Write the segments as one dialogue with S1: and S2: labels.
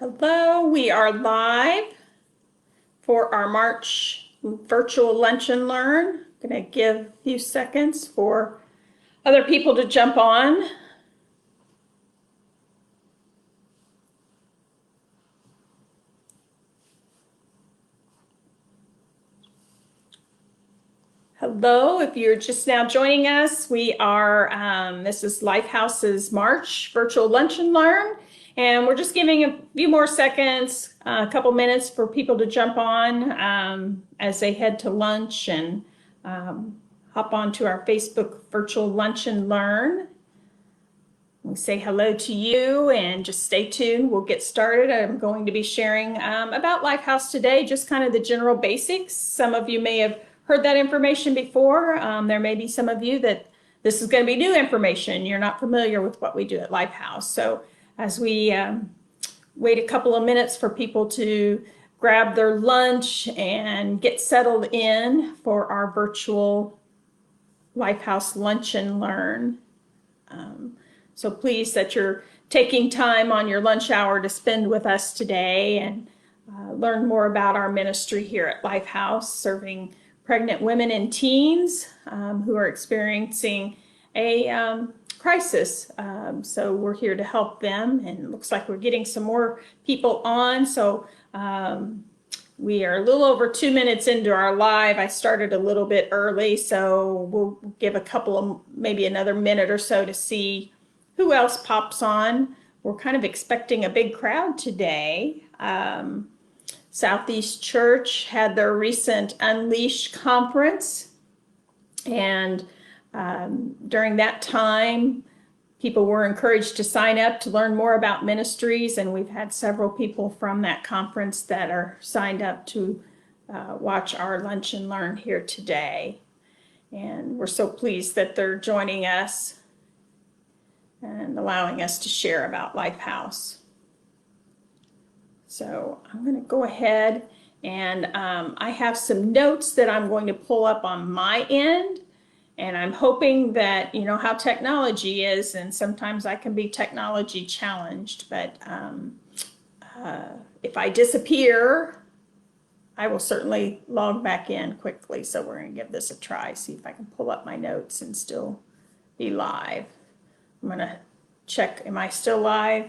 S1: Hello, we are live for our March virtual lunch and learn. I'm going to give a few seconds for other people to jump on. Hello, if you're just now joining us, we are, this is Lifehouse's March virtual lunch and learn. And we're just giving a few more seconds, a couple minutes for people to jump on as they head to lunch and hop onto our Facebook virtual lunch and learn. We say hello to you and just stay tuned. We'll get started. I'm going to be sharing about Lifehouse today, just kind of the general basics. Some of you may have heard that information before. There may be some of you that this is going to be new information. You're not familiar with what we do at Lifehouse. So as we wait a couple of minutes for people to grab their lunch and get settled in for our virtual Lifehouse lunch and learn. So pleased that you're taking time on your lunch hour to spend with us today and learn more about our ministry here at Lifehouse, serving pregnant women and teens who are experiencing a crisis. So we're here to help them, and it looks like we're getting some more people on. So we are a little over 2 minutes into our live. I started a little bit early, so we'll give a couple of, maybe another minute or so to see who else pops on. We're kind of expecting a big crowd today. Southeast Church had their recent Unleash conference, and during that time, people were encouraged to sign up to learn more about ministries, and we've had several people from that conference that are signed up to watch our lunch and learn here today. And we're so pleased that they're joining us and allowing us to share about Lifehouse. So I'm going to go ahead and I have some notes that I'm going to pull up on my end. And I'm hoping that, you know how technology is, and sometimes I can be technology challenged, but if I disappear, I will certainly log back in quickly. So we're going to give this a try, see if I can pull up my notes and still be live. I'm going to check, am I still live?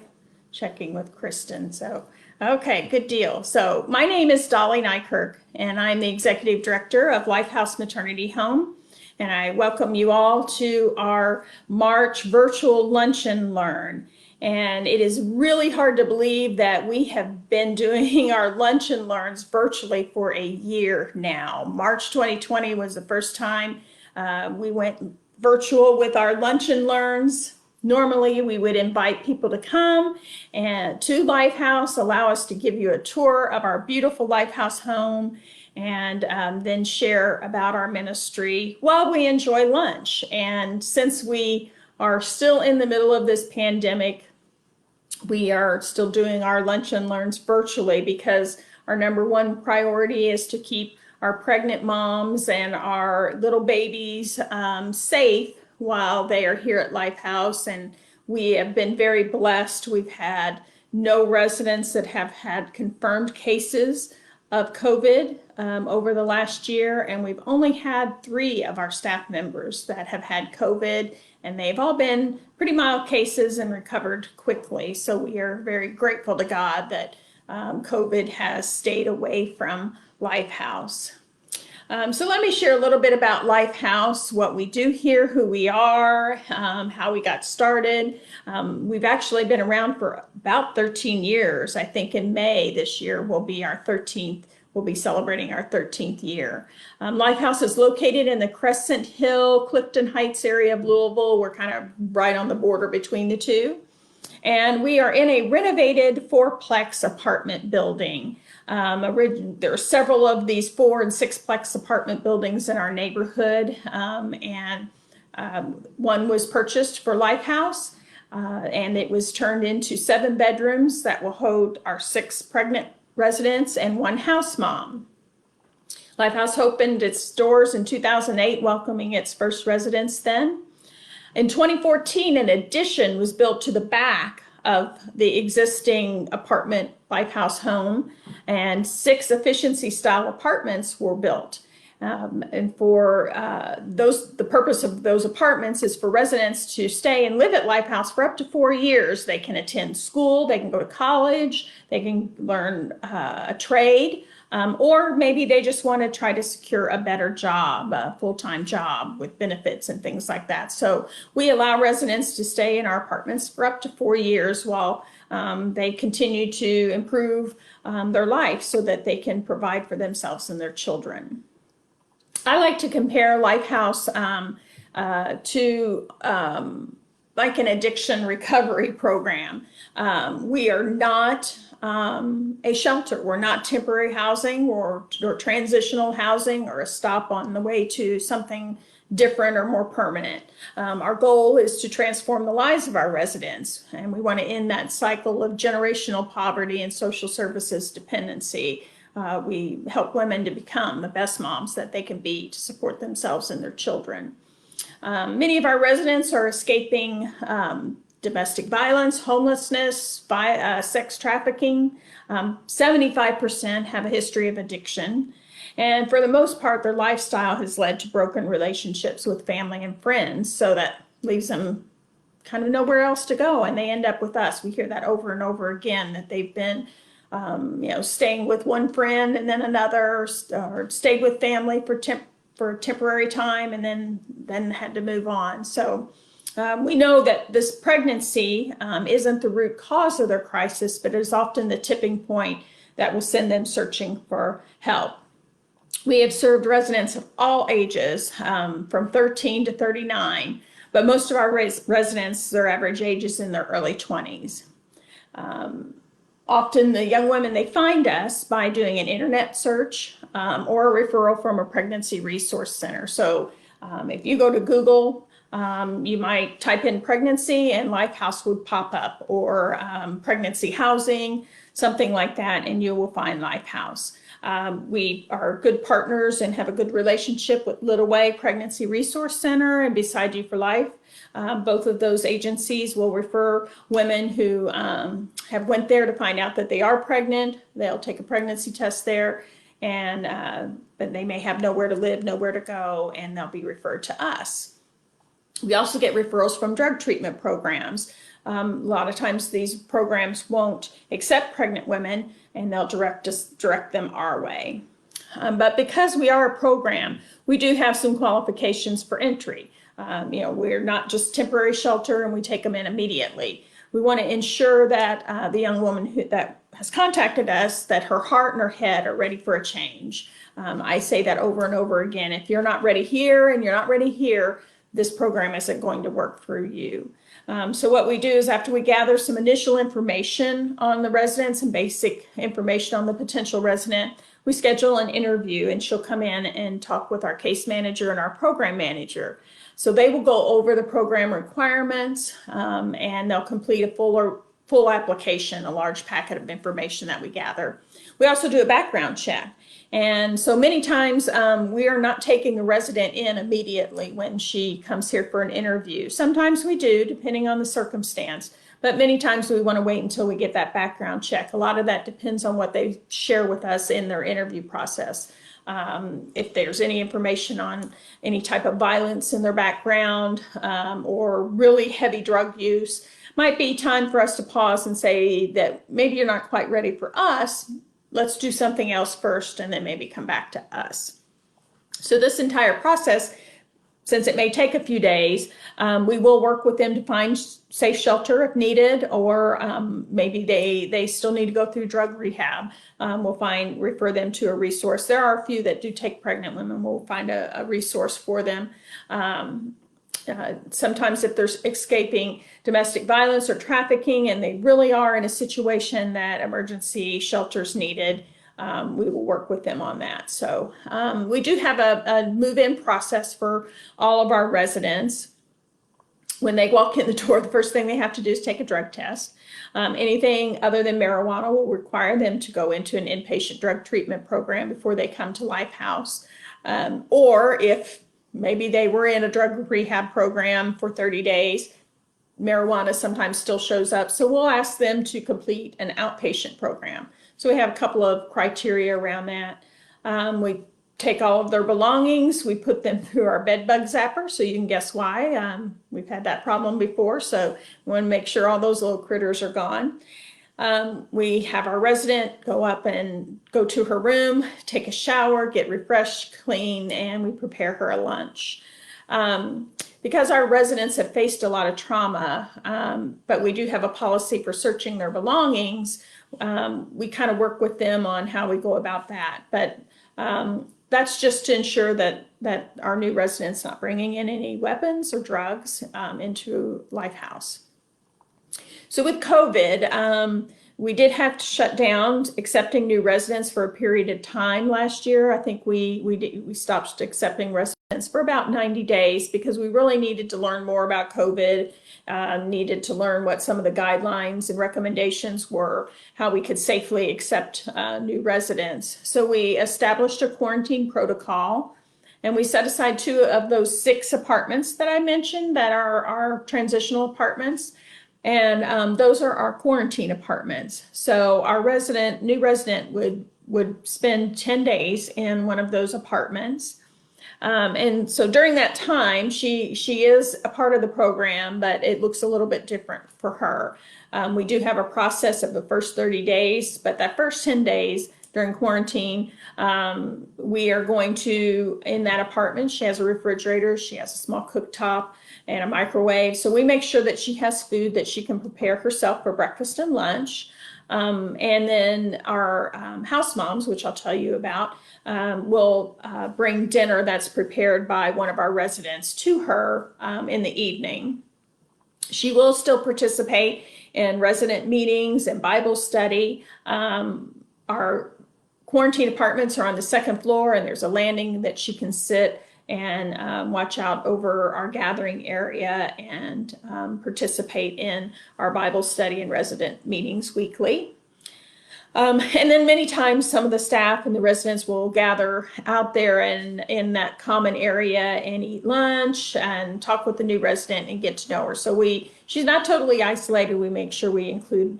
S1: Checking with Kristen. So, okay, good deal. So my name is Dolly Nykirk, and I'm the Executive Director of Lifehouse Maternity Home. And I welcome you all to our March virtual lunch and learn. And it is really hard to believe that we have been doing our lunch and learns virtually for a year now. March 2020 was the first time we went virtual with our lunch and learns. Normally, we would invite people to come and to Lifehouse, allow us to give you a tour of our beautiful Lifehouse home, and then share about our ministry while we enjoy lunch. And since we are still in the middle of this pandemic, we are still doing our lunch and learns virtually because our number one priority is to keep our pregnant moms and our little babies safe while they are here at Lifehouse. And we have been very blessed. We've had no residents that have had confirmed cases of COVID over the last year, and we've only had 3 of our staff members that have had COVID, and they've all been pretty mild cases and recovered quickly. So we are very grateful to God that COVID has stayed away from Lifehouse. So let me share a little bit about Lifehouse, what we do here, who we are, how we got started. We've actually been around for about 13 years. I think in May this year will be our 13th. We'll be celebrating our 13th year. Lifehouse is located in the Crescent Hill, Clifton Heights area of Louisville. We're kind of right on the border between the two. And we are in a renovated 4-plex apartment building. There are several of these 4- and 6-plex apartment buildings in our neighborhood, and one was purchased for Lifehouse, and it was turned into 7 bedrooms that will hold our 6 pregnant residents and 1 house mom. Lifehouse opened its doors in 2008, welcoming its first residents then. In 2014, an addition was built to the back of the existing apartment Lifehouse Home, and 6 efficiency-style apartments were built. And for the purpose of those apartments is for residents to stay and live at Lifehouse for up to 4 years. They can attend school, they can go to college, they can learn a trade, or maybe they just want to try to secure a better job, a full-time job with benefits and things like that. So we allow residents to stay in our apartments for up to 4 years while they continue to improve their life so that they can provide for themselves and their children. I like to compare Lifehouse to like an addiction recovery program. We are not a shelter. We're not temporary housing or transitional housing or a stop on the way to something different or more permanent. Our goal is to transform the lives of our residents, and we want to end that cycle of generational poverty and social services dependency. We help women to become the best moms that they can be to support themselves and their children. Many of our residents are escaping domestic violence, homelessness, sex trafficking. 75% have a history of addiction. And for the most part, their lifestyle has led to broken relationships with family and friends. So that leaves them kind of nowhere else to go. And they end up with us. We hear that over and over again, that they've been staying with one friend and then another, or stayed with family for a temporary time and then had to move on. So we know that this pregnancy isn't the root cause of their crisis, but is often the tipping point that will send them searching for help. We have served residents of all ages, from 13 to 39, but most of our residents, their average age is in their early 20s. Often the young women, they find us by doing an internet search or a referral from a pregnancy resource center. So if you go to Google, you might type in pregnancy and Lifehouse would pop up, or pregnancy housing, something like that, and you will find Lifehouse. We are good partners and have a good relationship with Little Way Pregnancy Resource Center and Beside You for Life. Both of those agencies will refer women who have went there to find out that they are pregnant. They'll take a pregnancy test there, and but they may have nowhere to live, nowhere to go, and they'll be referred to us. We also get referrals from drug treatment programs. A lot of times these programs won't accept pregnant women, and they'll direct them our way. But because we are a program, we do have some qualifications for entry. We're not just temporary shelter and we take them in immediately. We want to ensure that the young woman that has contacted us, that her heart and her head are ready for a change. I say that over and over again. If you're not ready here and you're not ready here, this program isn't going to work for you. So what we do is, after we gather some initial information on the residents and basic information on the potential resident, we schedule an interview, and she'll come in and talk with our case manager and our program manager. So they will go over the program requirements, and they'll complete a full application, a large packet of information that we gather. We also do a background check. And so many times we are not taking the resident in immediately when she comes here for an interview. Sometimes we do, depending on the circumstance, but many times we want to wait until we get that background check. A lot of that depends on what they share with us in their interview process. If there's any information on any type of violence in their background, or really heavy drug use, might be time for us to pause and say that maybe you're not quite ready for us. Let's do something else first and then maybe come back to us. So this entire process, since it may take a few days, we will work with them to find safe shelter if needed, or maybe they still need to go through drug rehab. We'll refer them to a resource. There are a few that do take pregnant women. We'll find a resource for them. Sometimes if they're escaping domestic violence or trafficking and they really are in a situation that emergency shelter's needed, we will work with them on that. So we do have a move-in process for all of our residents. When they walk in the door, the first thing they have to do is take a drug test. Anything other than marijuana will require them to go into an inpatient drug treatment program before they come to Lifehouse. Or if maybe they were in a drug rehab program for 30 days, marijuana sometimes still shows up. So we'll ask them to complete an outpatient program. So we have a couple of criteria around that. We take all of their belongings, we put them through our bed bug zapper, so you can guess why. We've had that problem before, so we want to make sure all those little critters are gone. We have our resident go up and go to her room, take a shower, get refreshed, clean, and we prepare her a lunch. Because our residents have faced a lot of trauma, but we do have a policy for searching their belongings, we kind of work with them on how we go about that. But that's just to ensure that our new residents not bringing in any weapons or drugs into Lifehouse. So with COVID, we did have to shut down accepting new residents for a period of time last year. I think we stopped accepting residents for about 90 days because we really needed to learn more about COVID, needed to learn what some of the guidelines and recommendations were, how we could safely accept new residents. So we established a quarantine protocol, and we set aside 2 of those 6 apartments that I mentioned that are our transitional apartments. And those are our quarantine apartments. So our new resident would spend 10 days in one of those apartments. And so during that time, she is a part of the program, but it looks a little bit different for her. We do have a process of the first 30 days, but that first 10 days during quarantine, we are going to, in that apartment, she has a refrigerator, she has a small cooktop, and a microwave. So we make sure that she has food that she can prepare herself for breakfast and lunch. And then our house moms, which I'll tell you about, will bring dinner that's prepared by one of our residents to her in the evening. She will still participate in resident meetings and Bible study. Our quarantine apartments are on the 2nd floor, and there's a landing that she can sit and watch out over our gathering area and participate in our Bible study and resident meetings weekly. And then many times some of the staff and the residents will gather out there and in that common area and eat lunch and talk with the new resident and get to know her. So she's not totally isolated. We make sure we include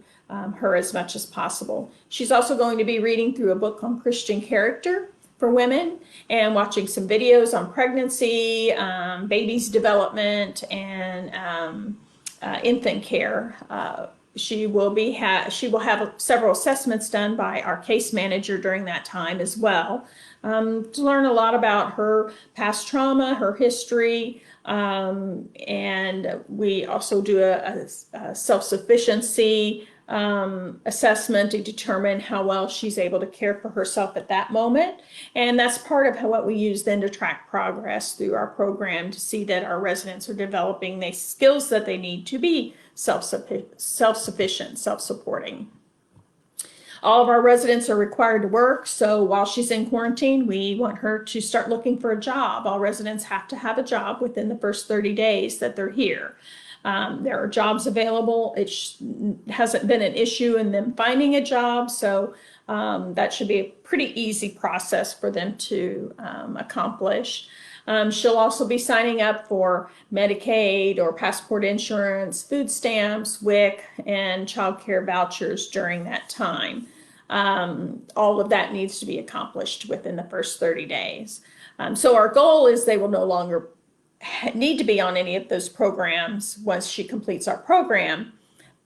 S1: her as much as possible. She's also going to be reading through a book on Christian character for women and watching some videos on pregnancy, baby's development, and infant care. She will have several assessments done by our case manager during that time as well, to learn a lot about her past trauma, her history, and we also do a self-sufficiency assessment to determine how well she's able to care for herself at that moment. And that's part of what we use then to track progress through our program to see that our residents are developing the skills that they need to be self-sufficient, self-supporting. All of our residents are required to work, so while she's in quarantine, we want her to start looking for a job. All residents have to have a job within the first 30 days that they're here. There are jobs available. It hasn't been an issue in them finding a job, so that should be a pretty easy process for them to accomplish. She'll also be signing up for Medicaid or passport insurance, food stamps, WIC, and child care vouchers during that time. All of that needs to be accomplished within the first 30 days. So our goal is they will no longer need to be on any of those programs once she completes our program.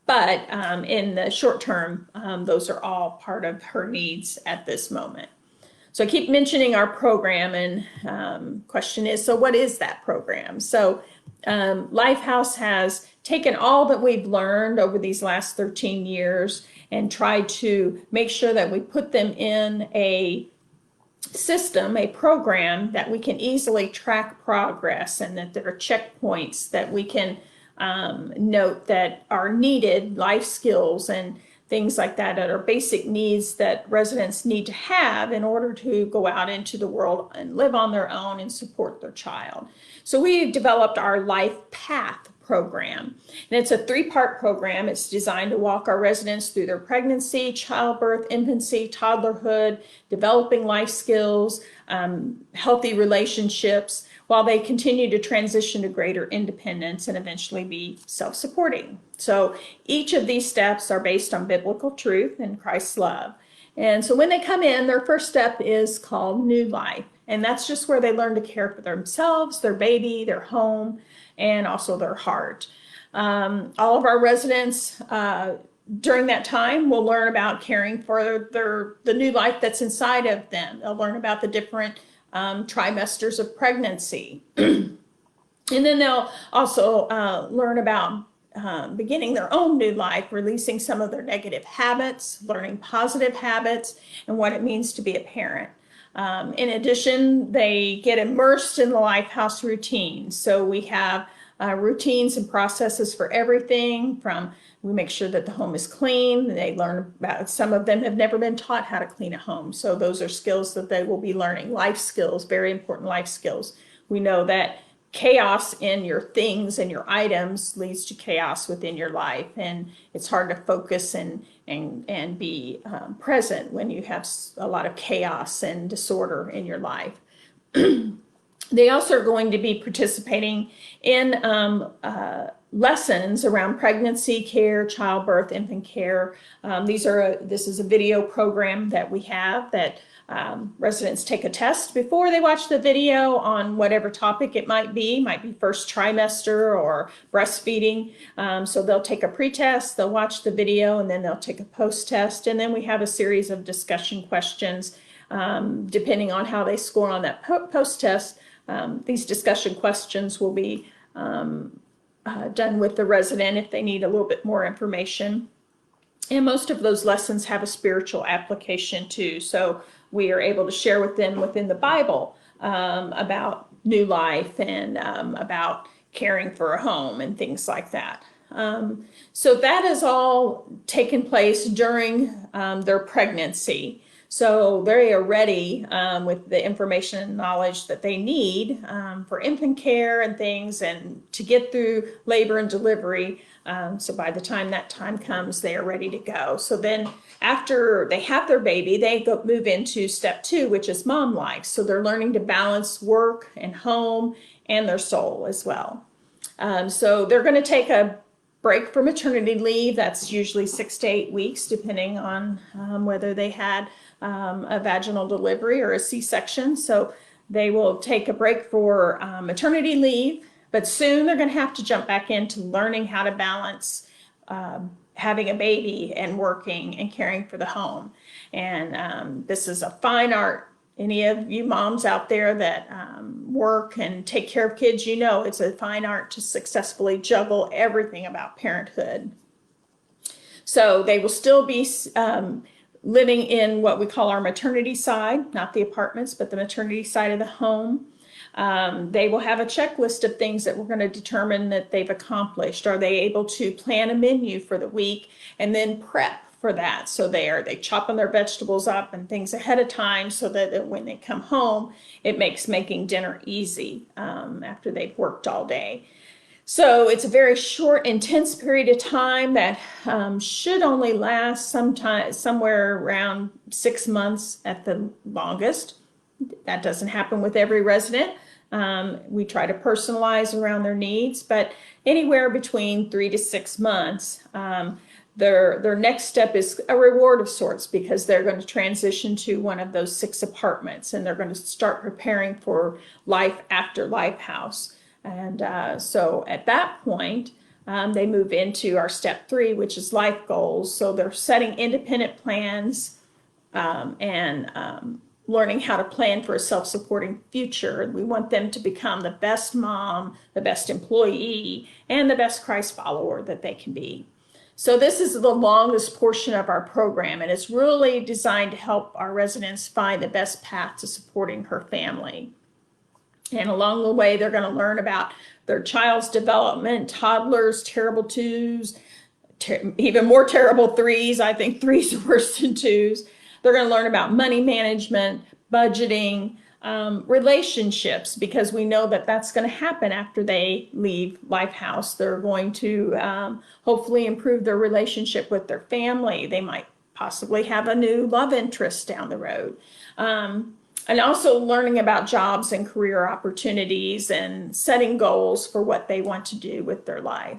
S1: But in the short term, those are all part of her needs at this moment. So I keep mentioning our program, and question is, so what is that program? So Lifehouse has taken all that we've learned over these last 13 years and tried to make sure that we put them in a system, a program that we can easily track progress, and that there are checkpoints that we can note that are needed, life skills and things like that are basic needs that residents need to have in order to go out into the world and live on their own and support their child. So we developed our Life Path program, and it's a 3-part program. It's designed to walk our residents through their pregnancy, childbirth, infancy, toddlerhood, developing life skills, healthy relationships. while they continue to transition to greater independence and eventually be self-supporting. So each of these steps are based on biblical truth and Christ's love. And so when they come in, their first step is called new life. And that's just where they learn to care for themselves, their baby, their home, and also their heart. All of our residents during that time will learn about caring for the new life that's inside of them. They'll learn about the different trimesters of pregnancy. And then they'll also learn about beginning their own new life, releasing some of their negative habits, learning positive habits, and what it means to be a parent. In addition, they get immersed in the Lifehouse routine. So we have routines and processes for everything from we make sure that the home is clean. They learn about, some of them have never been taught how to clean a home. So those are skills that they will be learning, life skills, very important life skills. We know that chaos in your things and your items leads to chaos within your life. And it's hard to focus and be present when you have a lot of chaos and disorder in your life. They also are going to be participating in lessons around pregnancy care, childbirth, infant care. This is a video program that we have that residents take a test before they watch the video on whatever topic it might be first trimester or breastfeeding. So they'll take a pre-test, they'll watch the video, and then they'll take a post-test. And then we have a series of discussion questions. Depending on how they score on that post-test, these discussion questions will be done with the resident if they need a little bit more information. And most of those lessons have a spiritual application too. So we are able to share with them within the Bible about new life and about caring for a home and things like that. So that is all taken place during their pregnancy. So they are ready with the information and knowledge that they need for infant care and things, and to get through labor and delivery. So by the time that time comes, they are ready to go. So then after they have their baby, they move into step 2, which is mom life. So they're learning to balance work and home and their soul as well. So they're going to take a break for maternity leave. That's usually 6 to 8 weeks, depending on whether they had a vaginal delivery or a C-section. So they will take a break for maternity leave, but soon they're going to have to jump back into learning how to balance having a baby and working and caring for the home. And this is a fine art. Any of you moms out there that work and take care of kids, you know it's a fine art to successfully juggle everything about parenthood. So they will still be living in what we call our maternity side, not the apartments, but the maternity side of the home. They will have a checklist of things that we're going to determine that they've accomplished. Are they able to plan a menu for the week and then prep for that? So they chopping their vegetables up and things ahead of time so that when they come home, it makes making dinner easy after they've worked all day. So it's a very short, intense period of time that should only last somewhere around 6 months at the longest. That doesn't happen with every resident. We try to personalize around their needs, but anywhere between 3 to 6 months. Their next step is a reward of sorts, because they're going to transition to one of those 6 apartments, and they're going to start preparing for life after Lifehouse. And so at that point, they move into our step 3, which is life goals. So they're setting independent plans and learning how to plan for a self-supporting future. And we want them to become the best mom, the best employee, and the best Christ follower that they can be. So this is the longest portion of our program, and it's really designed to help our residents find the best path to supporting her family. And along the way, they're going to learn about their child's development, toddlers, terrible 2s, even more terrible 3s. I think 3s are worse than 2s. They're going to learn about money management, budgeting, relationships, because we know that that's going to happen after they leave Lifehouse. They're going to hopefully improve their relationship with their family. They might possibly have a new love interest down the road. And also learning about jobs and career opportunities and setting goals for what they want to do with their life.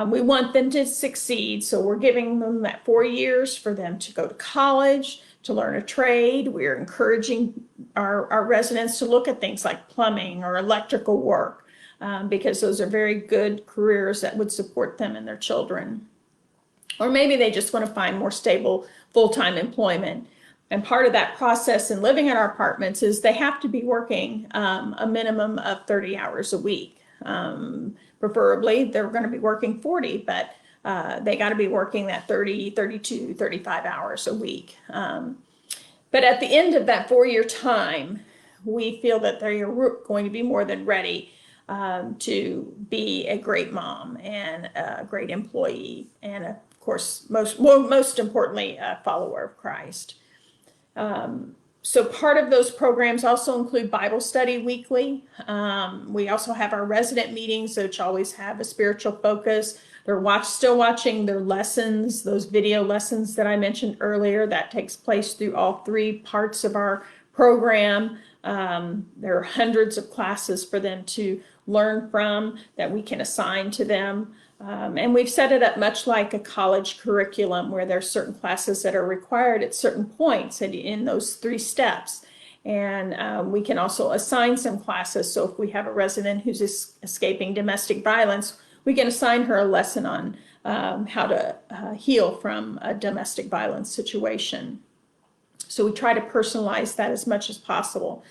S1: We want them to succeed, so we're giving them that 4 years for them to go to college, to learn a trade. We're encouraging our residents to look at things like plumbing or electrical work, because those are very good careers that would support them and their children. Or maybe they just want to find more stable full-time employment. And part of that process in living in our apartments is they have to be working a minimum of 30 hours a week. Preferably, they're going to be working 40, but they got to be working that 30, 32, 35 hours a week. But at the end of that 4-year time, we feel that they are going to be more than ready to be a great mom and a great employee, and of course, most importantly, a follower of Christ. So part of those programs also include Bible study weekly. We also have our resident meetings, which always have a spiritual focus. They're still watching their lessons, those video lessons that I mentioned earlier. That takes place through all 3 parts of our program. There are hundreds of classes for them to learn from that we can assign to them. And we've set it up much like a college curriculum, where there are certain classes that are required at certain points in those 3 steps. And we can also assign some classes. So if we have a resident who's escaping domestic violence, we can assign her a lesson on how to heal from a domestic violence situation. So we try to personalize that as much as possible.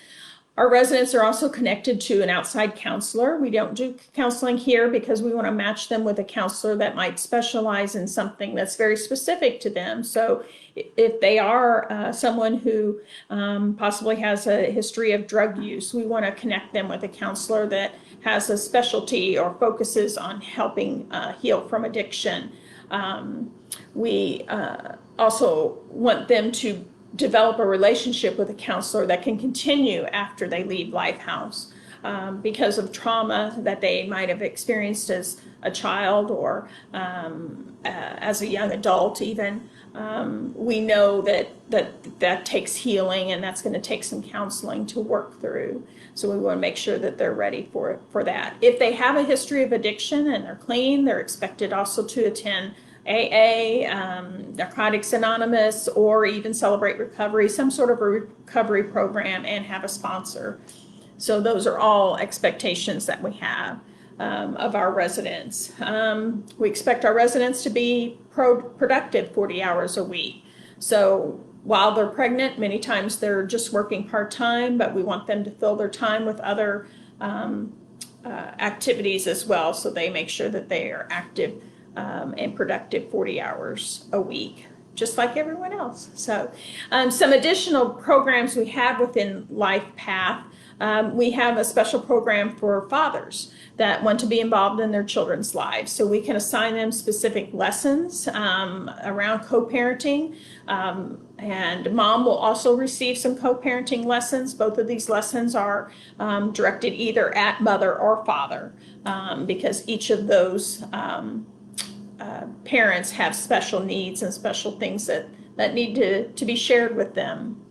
S1: Our residents are also connected to an outside counselor. We don't do counseling here because we want to match them with a counselor that might specialize in something that's very specific to them. So if they are someone who possibly has a history of drug use, we want to connect them with a counselor that has a specialty or focuses on helping heal from addiction. We also want them to develop a relationship with a counselor that can continue after they leave Lifehouse, because of trauma that they might have experienced as a child or as a young adult even. We know that takes healing, and that's going to take some counseling to work through. So we want to make sure that they're ready for that. If they have a history of addiction and they're clean, they're expected also to attend AA, Narcotics Anonymous, or even Celebrate Recovery, some sort of a recovery program, and have a sponsor. So those are all expectations that we have of our residents. We expect our residents to be productive 40 hours a week. So while they're pregnant, many times they're just working part-time, but we want them to fill their time with other activities as well, so they make sure that they are active and productive 40 hours a week, just like everyone else. So some additional programs we have within LifePath. We have a special program for fathers that want to be involved in their children's lives. So we can assign them specific lessons around co-parenting, and mom will also receive some co-parenting lessons. Both of these lessons are directed either at mother or father, because each of those parents have special needs and special things that need to be shared with them.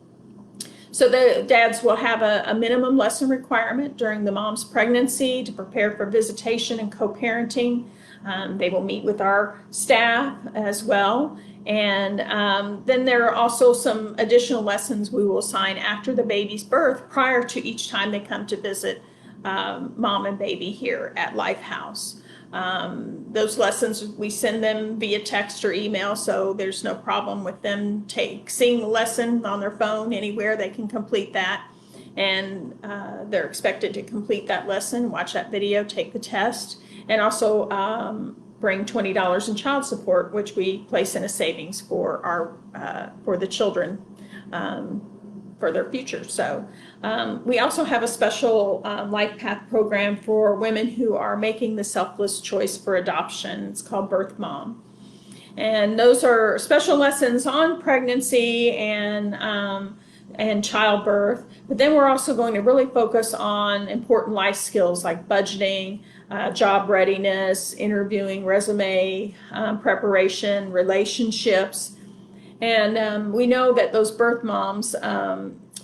S1: So the dads will have a minimum lesson requirement during the mom's pregnancy to prepare for visitation and co-parenting. They will meet with our staff as well. And then there are also some additional lessons we will assign after the baby's birth, prior to each time they come to visit mom and baby here at Lifehouse. Those lessons we send them via text or email, so there's no problem with them seeing the lesson on their phone anywhere. They can complete that, and they're expected to complete that lesson, watch that video, take the test, and also bring $20 in child support, which we place in a savings for the children for their future. So we also have a special LifePath program for women who are making the selfless choice for adoption. It's called Birth Mom. And those are special lessons on pregnancy and childbirth. But then we're also going to really focus on important life skills like budgeting, job readiness, interviewing, resume preparation, relationships. And we know that those birth moms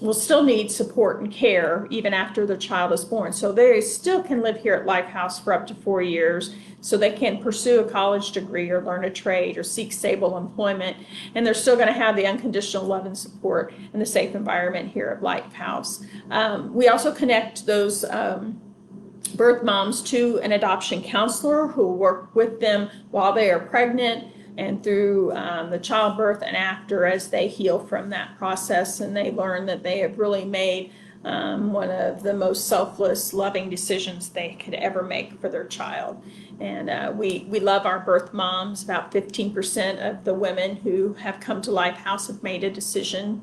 S1: will still need support and care even after their child is born. So they still can live here at Lifehouse for up to 4 years, so they can pursue a college degree or learn a trade or seek stable employment, and they're still going to have the unconditional love and support and the safe environment here at Lifehouse. We also connect those birth moms to an adoption counselor who will work with them while they are pregnant and through the childbirth and after, as they heal from that process and they learn that they have really made one of the most selfless, loving decisions they could ever make for their child. And we love our birth moms. About 15% of the women who have come to Lifehouse have made a decision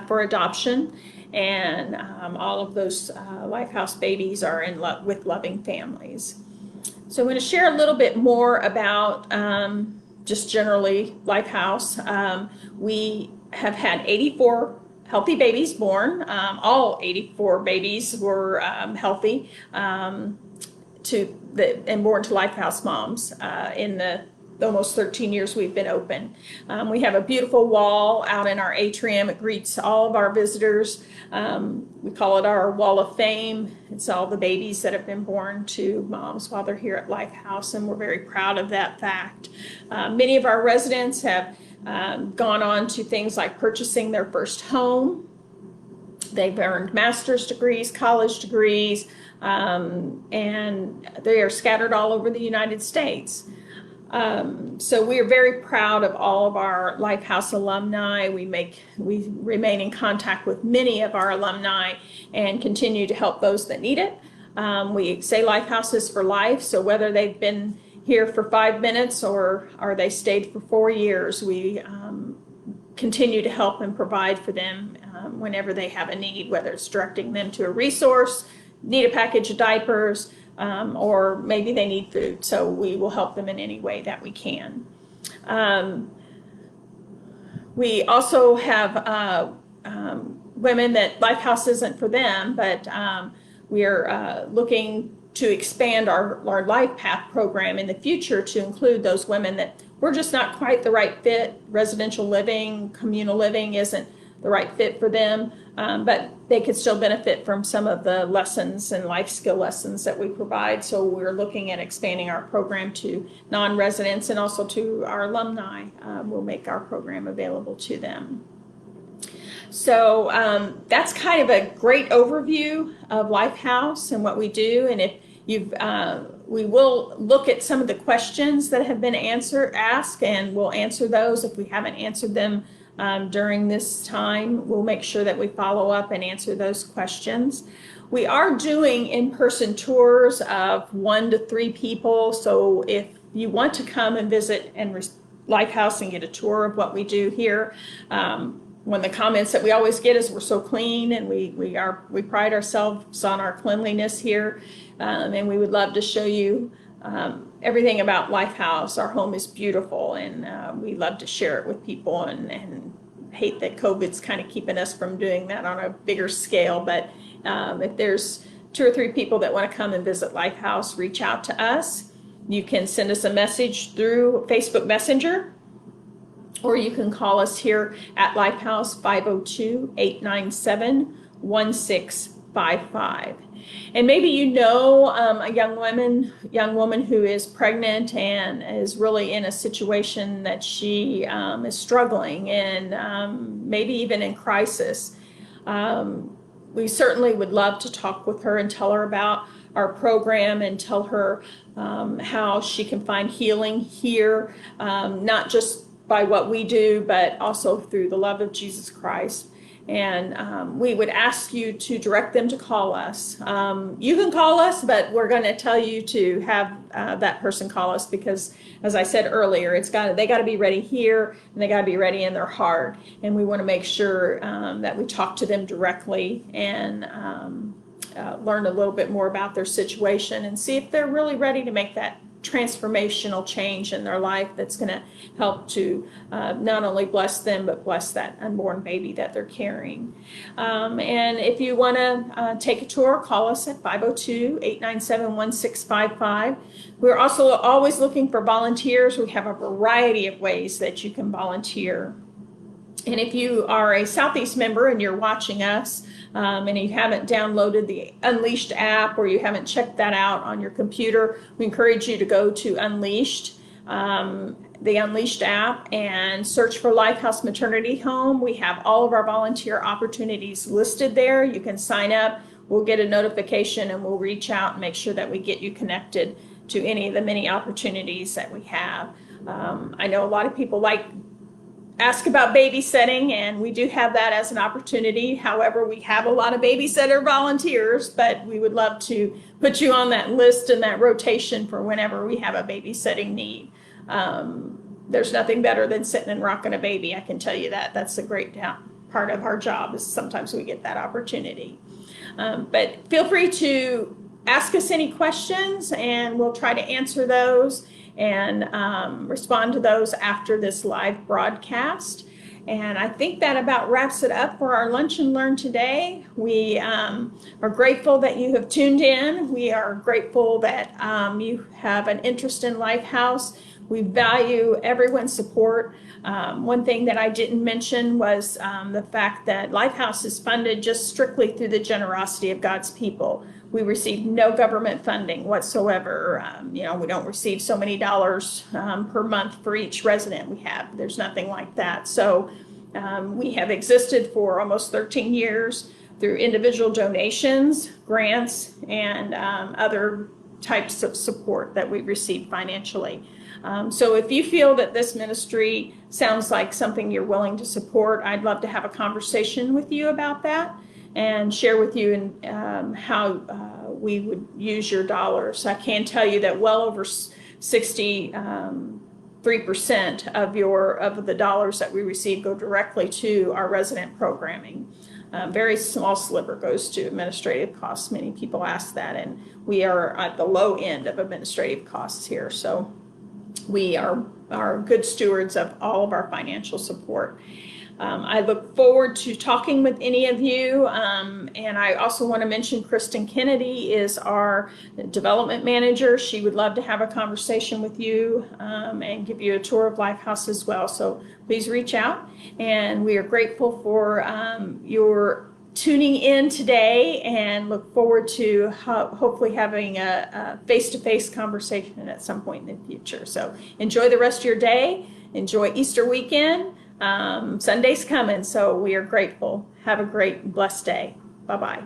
S1: for adoption. And all of those Lifehouse babies are in love with loving families. So I'm going to share a little bit more about just generally Lifehouse. We have had 84 healthy babies born. All 84 babies were healthy and born to Lifehouse moms in the almost 13 years we've been open. We have a beautiful wall out in our atrium. It greets all of our visitors. We call it our Wall of Fame. It's all the babies that have been born to moms while they're here at Lifehouse, and we're very proud of that fact. Many of our residents have gone on to things like purchasing their first home. They've earned master's degrees, college degrees, and they are scattered all over the United States. So we are very proud of all of our Lifehouse alumni. We remain in contact with many of our alumni and continue to help those that need it. We say Lifehouse is for life, so whether they've been here for 5 minutes or they stayed for 4 years, we continue to help and provide for them whenever they have a need, whether it's directing them to a resource, need a package of diapers, or maybe they need food. So we will help them in any way that we can. We also have women that Lifehouse isn't for them, but we are looking to expand our Life Path program in the future to include those women that we're just not quite the right fit. Residential living, communal living isn't the right fit for them, but they could still benefit from some of the lessons and life skill lessons that we provide. So we're looking at expanding our program to non-residents and also to our alumni. We'll make our program available to them. So that's kind of a great overview of Lifehouse and what we do. And if we will look at some of the questions that have been asked, and we'll answer those. If we haven't answered them during this time, we'll make sure that we follow up and answer those questions. We are doing in-person tours of 1 to 3 people. So if you want to come and visit Lifehouse and get a tour of what we do here, one of the comments that we always get is we're so clean, and we pride ourselves on our cleanliness here, and we would love to show you everything about Lifehouse. Our home is beautiful, and we love to share it with people, and hate that COVID's kind of keeping us from doing that on a bigger scale. But if there's 2 or 3 people that want to come and visit Lifehouse, reach out to us. You can send us a message through Facebook Messenger, or you can call us here at Lifehouse 502-897-1655. And maybe you know a young woman who is pregnant and is really in a situation that she is struggling and maybe even in crisis. We certainly would love to talk with her and tell her about our program and tell her how she can find healing here, not just by what we do, but also through the love of Jesus Christ. And we would ask you to direct them to call us. You can call us, but we're going to tell you to have that person call us, because, as I said earlier, they got to be ready here, and they got to be ready in their heart. And we want to make sure that we talk to them directly and learn a little bit more about their situation and see if they're really ready to make that transformational change in their life that's going to help to not only bless them, but bless that unborn baby that they're carrying. And if you want to take a tour, call us at 502-897-1655. We're also always looking for volunteers. We have a variety of ways that you can volunteer. And if you are a Southeast member and you're watching us, and you haven't downloaded the Unleashed app, or you haven't checked that out on your computer, we encourage you to go to the Unleashed app, and search for Lifehouse Maternity Home. We have all of our volunteer opportunities listed there. You can sign up. We'll get a notification and we'll reach out and make sure that we get you connected to any of the many opportunities that we have. I know a lot of people ask about babysitting, and we do have that as an opportunity. However, we have a lot of babysitter volunteers, but we would love to put you on that list and that rotation for whenever we have a babysitting need. There's nothing better than sitting and rocking a baby. I can tell you that. That's a great part of our job, is sometimes we get that opportunity. But feel free to ask us any questions, and we'll try to answer those and respond to those after this live broadcast. And I think that about wraps it up for our Lunch and Learn today. We are grateful that you have tuned in. We are grateful that you have an interest in Lifehouse. We value everyone's support. One thing that I didn't mention was the fact that Lifehouse is funded just strictly through the generosity of God's people. We receive no government funding whatsoever. We don't receive so many dollars per month for each resident we have. There's nothing like that. So we have existed for almost 13 years through individual donations, grants, and other types of support that we receive financially. So if you feel that this ministry sounds like something you're willing to support, I'd love to have a conversation with you about that and share with you how we would use your dollars. I can tell you that well over 63% of the dollars that we receive go directly to our resident programming. Very small sliver goes to administrative costs. Many people ask that, and we are at the low end of administrative costs here. So we are good stewards of all of our financial support. I look forward to talking with any of you, and I also want to mention Kristen Kennedy is our development manager. She would love to have a conversation with you and give you a tour of Lifehouse as well. So please reach out, and we are grateful for your tuning in today, and look forward to hopefully having a face-to-face conversation at some point in the future. So enjoy the rest of your day. Enjoy Easter weekend. Sunday's coming, so we are grateful. Have a great, blessed day. Bye-bye.